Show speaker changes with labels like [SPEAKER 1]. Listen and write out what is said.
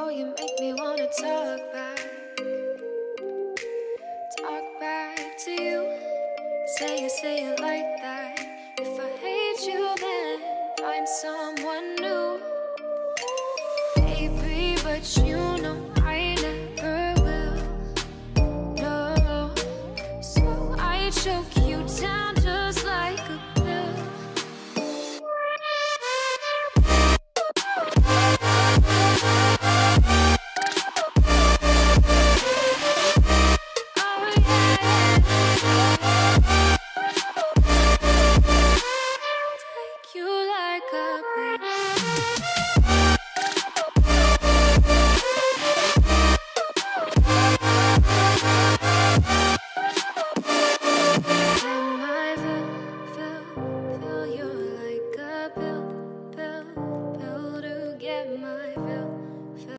[SPEAKER 1] Oh, you make me wanna talk back to you. Say it like that. If I hate you, then find someone new. Baby, but you know I never will. No, so I choke you down just like a pill. Oh yeah, take you like a pill. Am I fill you like a pill to get my fill.